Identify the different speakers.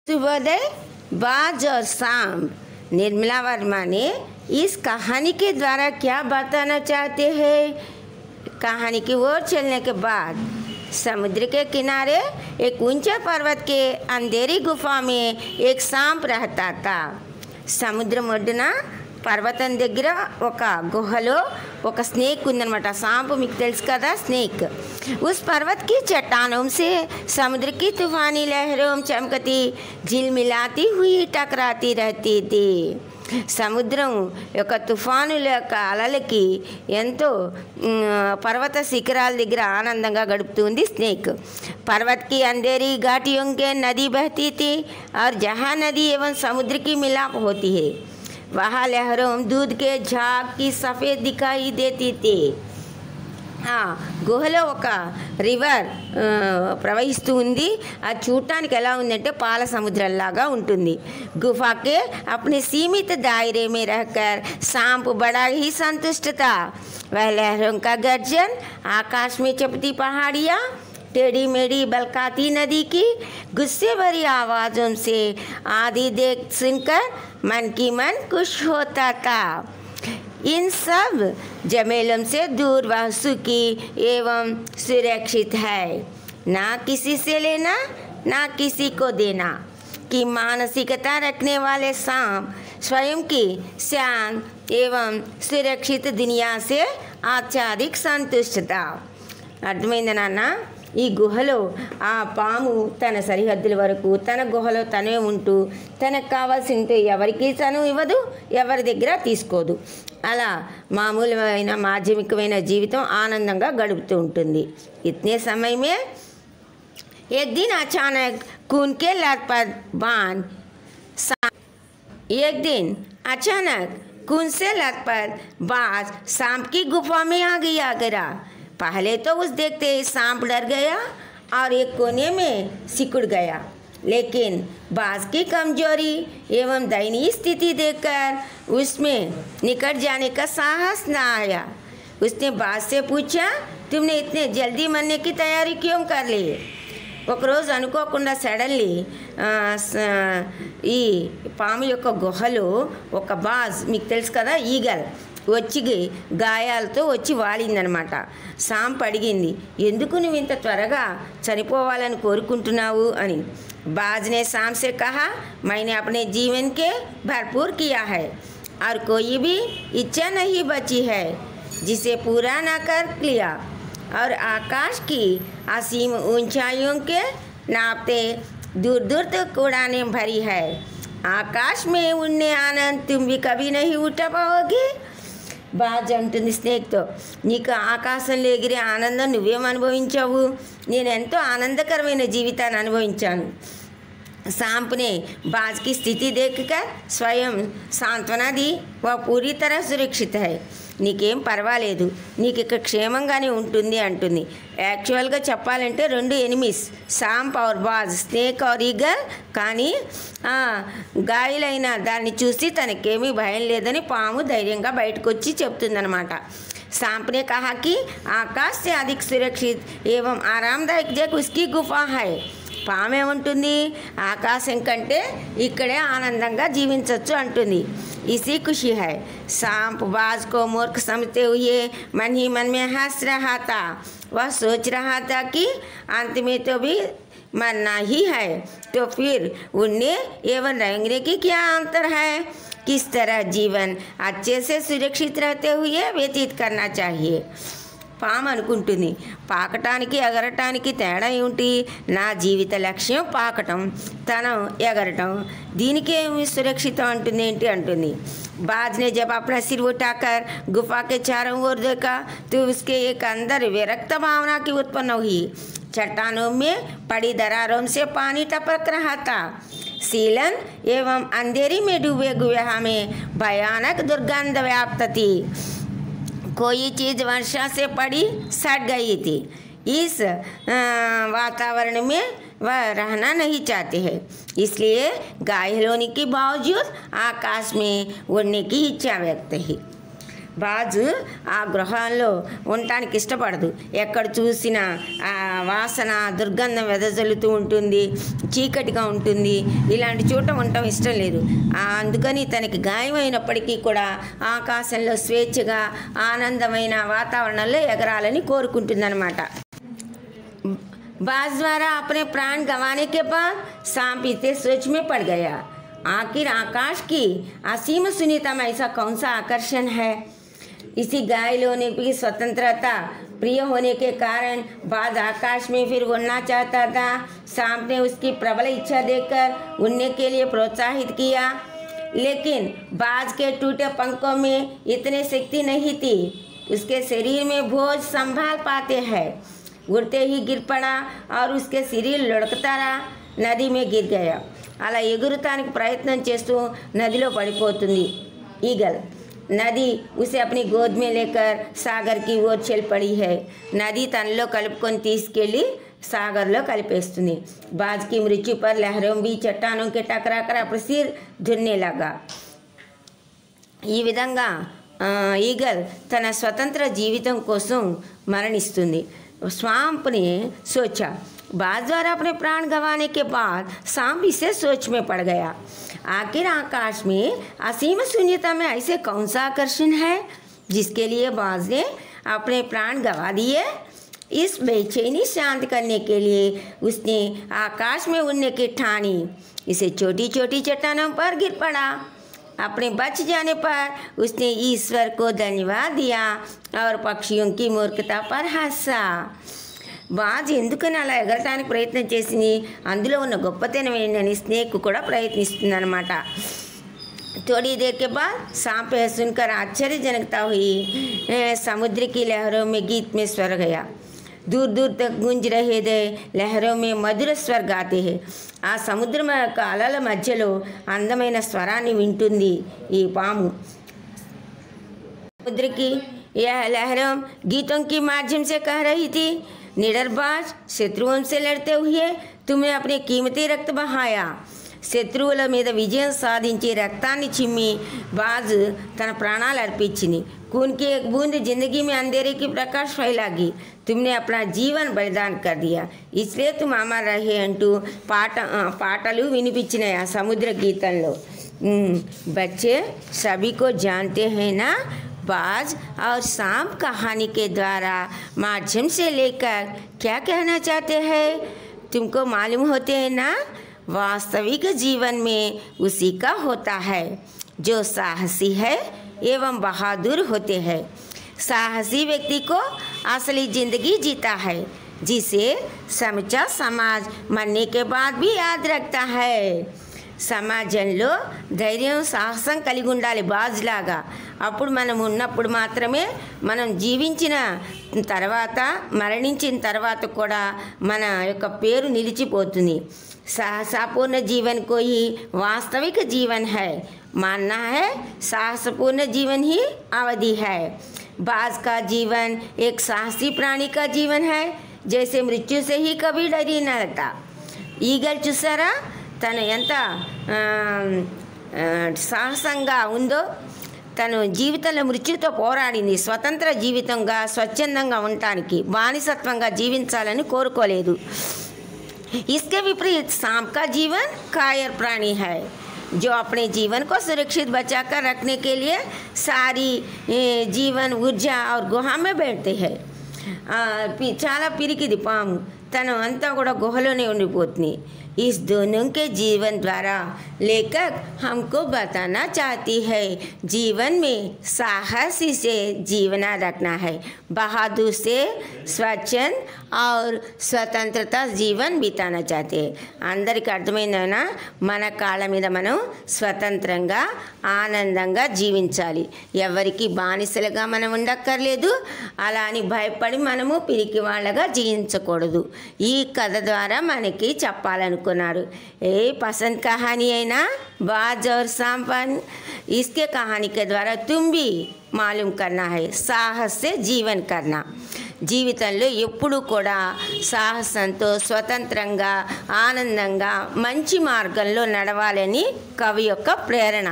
Speaker 1: शुभोदय। बाज और सांप। निर्मला वर्मा ने इस कहानी के द्वारा क्या बताना चाहते हैं? कहानी की ओर चलने के बाद समुद्र के किनारे एक ऊंचे पर्वत के अंधेरी गुफा में एक सांप रहता था। समुद्र ఒడ్డున పర్వతం దగ్గర ఒక గుహలో ఒక స్నేక్ ఉందన్నమాట। सांप మీకు తెలుసు కదా, स्नेक। उस पर्वत की चट्टानों से समुद्र की तूफानी लहरों चमकती झिलमिलाती हुई टकराती रहती थी। సముద్రం యొక్క తుఫానుల యొక్క అలలకి ఎంతో పర్వత శిఖరాల దగ్గర ఆనందంగా గడుపుతుంది స్నేక్। पर्वत की अंधेरी घाटियों के नदी बहती थी और जहाँ नदी एवं समुद्र की मिलाप होती है वहाँ लहरों दूध के झाग की सफ़ेद दिखाई देती थी। గుహలో ఒక రివర్ ప్రవహిస్తూ ఉంది। అది చూడటానికి ఎలా ఉందంటే పాల సముద్రంలాగా ఉంటుంది। गुफा के अपने सीमित दायरे में रहकर सांप बड़ा ही संतुष्ट था। वह लहरों का गर्जन, आकाश में चपती पहाड़ियाँ, टेढ़ी मेढ़ी बलकाती नदी की गुस्से भरी आवाज़ों से आदि देख सुनकर मन की मन खुश होता था। इन सब जमेलों से दूर वह सुखी एवं सुरक्षित है। ना किसी से लेना ना किसी को देना की मानसिकता रखने वाले सांप स्वयं की शांत एवं सुरक्षित दुनिया से आच्छादित संतुष्ट था। అర్థమైంది నాన్న? ఈ గుహలో ఆ పాము తన సరిహద్దుల వరకు తన గుహలో తనే ఉంటూ తనకు కావాల్సింటే ఎవరికి తను ఇవ్వదు, ఎవరి దగ్గర తీసుకోదు। అలా మామూలుమైన మాధ్యమికమైన జీవితం ఆనందంగా గడుపుతూ ఉంటుంది। ఇతనే समय में एक दिन अचानक खून के लथपथ बाण एक दिन अचानक खून से लथपथ बाज सांप की गुफा में आ गिरा। पहले तो उस देखते ही सांप डर गया और एक कोने में सिकुड़ गया, लेकिन बाज की कमजोरी एवं दयनीय स्थिति देखकर उसमें निकट जाने का साहस न आया। उसने बाज से पूछा, तुमने इतने जल्दी मरने की तैयारी क्यों कर ली? ఒక రోజు అనుకోకుండా సడన్లీ ఈ పాము యొక్క గుహలో ఒక బాజ్, మీకు తెలుసు కదా ఈగల్, వచ్చి గాయాలతో వచ్చి వాలిందనమాట। సాంప్ అడిగింది, ఎందుకు నువ్వు ఇంత త్వరగా చనిపోవాలని కోరుకుంటున్నావు అని। बाज ने सांप से कहा, मैंने अपने जीवन के भरपूर किया है और कोई भी इच्छा नहीं बची है जिसे पूरा न कर लिया, और आकाश की असीम ऊंचाइयों के नापते दूर दूर तक उड़ाने भरी है। आकाश में उड़ने आनंद तुम भी कभी नहीं उठा पाओगे। బాజ్ అంటుంది స్నేక్తో, నీకు ఆకాశంలో ఎగిరే ఆనందం నువ్వేం అనుభవించావు? నేను ఎంతో ఆనందకరమైన జీవితాన్ని అనుభవించాను। सांप ने बाज की स्थिति देखकर स्वयं सांत्वना दी, वह पूरी तरह सुरक्षित है, నీకేం పర్వాలేదు, నీకు ఇక్కడ క్షేమంగానే ఉంటుంది అంటుంది। యాక్చువల్గా చెప్పాలంటే రెండు ఎనిమీస్, సాంప్ ఆర్ బాజ్, స్నేక్ ఆర్ ఈగల్। కానీ గాయలైన దాన్ని చూసి తనకేమీ భయం లేదని పాము ధైర్యంగా బయటకు వచ్చి చెప్తుందనమాట। सांप ने कहा कि आकाश से अधिक सुरक्षित एवं आरामदायक जगह उसकी गुफा है। పాము ఏమంటుంది? ఆకాశం కంటే ఇక్కడే ఆనందంగా జీవించవచ్చు అంటుంది। इसी खुशी है। सांप बाज को मूर्ख समझते हुए मन ही मन में हंस रहा था। वह सोच रहा था कि अंत में तो भी मरना ही है, तो फिर उड़ने एवं रेंगने की क्या अंतर है? किस तरह जीवन अच्छे से सुरक्षित रहते हुए व्यतीत करना चाहिए। పాము అనుకుంటుంది, పాకటానికి ఎగరటానికి తేడా ఏమిటి? నా జీవిత లక్ష్యం పాకటం, తను ఎగరటం, దీనికేమి సురక్షితం అంటుంది ఏంటి అంటుంది। बाज ने जब अपना सिर उठाकर गुफा के चारों ओर देखा तो उसके एक अंदर विरक्त भावना की उत्पन्न हुई। चट्टानों में पड़ी दरारों से पानी टपक रहा था। सीलन एवं अंधेरी में डूबे गुहा में भयानक दुर्गंध व्याप्त थी। कोई चीज़ वर्षा से पड़ी सड़ गई थी। इस वातावरण में वह रहना नहीं चाहते हैं, इसलिए घायल होने के बावजूद आकाश में उड़ने की इच्छा व्यक्त है। బాజు ఆ గృహంలో ఉండటానికి ఇష్టపడదు. ఎక్కడ చూసినా ఆ వాసన దుర్గంధం వెదజల్లుతూ ఉంటుంది, చీకటిగా ఉంటుంది. ఇలాంటి చోట ఉండటం ఇష్టం లేదు. అందుకని తనకి గాయమైనప్పటికీ కూడా ఆకాశంలో స్వేచ్ఛగా ఆనందమైన వాతావరణంలో ఎగరాలని కోరుకుంటుందన్నమాట. बाज द्वारा अपने प्राण गंवाने के बाद सांप इतने सोच में पड़ गया, आखिर आकाश की असीम शून्यता में ऐसा कौन सा आकर्षण है। इसी घायल होने की स्वतंत्रता प्रिय होने के कारण बाज आकाश में फिर उड़ना चाहता था। सांप ने उसकी प्रबल इच्छा देखकर उड़ने के लिए प्रोत्साहित किया, लेकिन बाज के टूटे पंखों में इतनी शक्ति नहीं थी। उसके शरीर में बोझ संभाल पाते हैं। उड़ते ही गिर पड़ा और उसके शरीर लुढ़कता रहा, नदी में गिर गया। అలా ఎగురుతానికి ప్రయత్నం చేస్తూ నదిలో పడిపోతుంది ఈగల్। नदी उसे अपनी गोद में लेकर सागर की ओर चल पड़ी है। नदी తనలో కలుపుకొని తీసుకెళ్ళి సాగర్లో కలిపేస్తుంది। बाज की मृत्यु पर लहरों भी चट्टानों के टकरा कर अपना सिर धुनने लगा। ఈ విధంగా ఈగల్ తన స్వతంత్ర జీవితం కోసం మరణిస్తుంది। सांप ने सोचा, बाज द्वारा अपने प्राण गंवाने के बाद सांप इसे सोच में पड़ गया, आखिर आकाश में असीम शून्यता में ऐसे कौन सा आकर्षण है जिसके लिए बाज ने अपने प्राण गंवा दिए। इस बेचैनी शांत करने के लिए उसने आकाश में उड़ने की ठानी। इसे छोटी छोटी चट्टानों पर गिर पड़ा। अपने बच जाने पर उसने ईश्वर को धन्यवाद दिया और पक्षियों की मूर्खता पर हंसा। బాజ్ ఎందుకని అలా ఎగరటానికి ప్రయత్నం చేసింది, అందులో ఉన్న గొప్పతనం ఏంటని స్నేక్ కూడా ప్రయత్నిస్తుంది అన్నమాట। थोड़ी देर के बाद सांप सुनकर आश्चर्यजनकता हुई। समुद्र की लहरों में गीत में स्वर गया, दूर दूर तक गूंज रहे थे। लहरों में मधुर स्वर गाते हैं। ఆ సముద్రం యొక్క అలల మధ్యలో అందమైన స్వరాన్ని వింటుంది ఈ పాము। समुद्र की यह लहरों गीतों के माध्यम से कह रही थी, निडरबाज, शत्रुओं से लड़ते हुए तुमने अपने कीमती रक्त बहाया। శత్రువుల మీద విజయం సాధించి రక్తాన్ని చిమ్మి బాజ్ తన ప్రాణాలు అర్పించింది। खून की एक बूंद जिंदगी में अंधेरे की प्रकाश फैलागी। तुमने अपना जीवन बलिदान कर दिया, इसलिए तुम अमर रहे अंटू పాటలు వినిపించినాయి ఆ సముద్ర గీతంలో। बच्चे सभी को जानते हैं ना, बाज और सांप कहानी के द्वारा माध्यम से लेकर क्या कहना चाहते हैं तुमको मालूम होते हैं ना। वास्तविक जीवन में उसी का होता है जो साहसी है एवं बहादुर होते हैं। साहसी व्यक्ति को असली जिंदगी जीता है, जिसे समूचा समाज मरने के बाद भी याद रखता है। సమాజంలో ధైర్యం సాహసం కలిగి ఉండాలి బాజ్లాగా। అప్పుడు మనం ఉన్నప్పుడు మాత్రమే మనం జీవించిన తర్వాత మరణించిన తర్వాత కూడా మన యొక్క పేరు నిలిచిపోతుంది। साहसपूर्ण जीवन को ही वास्तविक जीवन है, मानना है साहसपूर्ण जीवन ही अवधि है। बाज का जीवन एक साहसी प्राणी का जीवन है, जैसे मृत्यु से ही कभी डरी न रहता। ఈగల్ చూసారా తను ఎంత సాహసంగా ఉందో, తను జీవితంలో మృత్యుతో పోరాడింది। స్వతంత్ర జీవితంగా స్వచ్ఛందంగా ఉండటానికి, బానిసత్వంగా జీవించాలని కోరుకోలేదు। इसके विपरीत सांप का जीवन कायर प्राणी है, जो अपने जीवन को सुरक्षित बचाकर रखने के लिए सारी जीवन ऊर्जा और गुहा में बैठते हैं। చాలా పిరికిది పాము, తను అంతా కూడా గుహలోనే ఉండిపోతుంది। इस दोनों के जीवन द्वारा लेखक हमको बताना चाहती है, जीवन में साहसी से जीवना रखना है, बहादुर से स्वच्छंद और स्वतंत्रता जीवन बिताना चाहते हैं। అందరికి అర్థమైందనా, మన కాళ్ళ మీద మనం స్వతంత్రంగా ఆనందంగా జీవించాలి, ఎవరికి బానిసలుగా మనం ఉండక్కర్లేదు, అలా అని భయపడి మనము పిరికి వాళ్ళగా జీవించకూడదు। ఈ కథ ద్వారా మనకి చెప్పాలనుకున్నారు। ఏ पसंद कहानी है ना बाज और सांप, इसके कहानी के द्वारा तुम भी मालूम करना है साहस से जीवन करना। జీవితంలో ఎప్పుడూ కూడా సాహసంతో స్వతంత్రంగా ఆనందంగా మంచి మార్గంలో నడవాలని కవి యొక్క ప్రేరణ।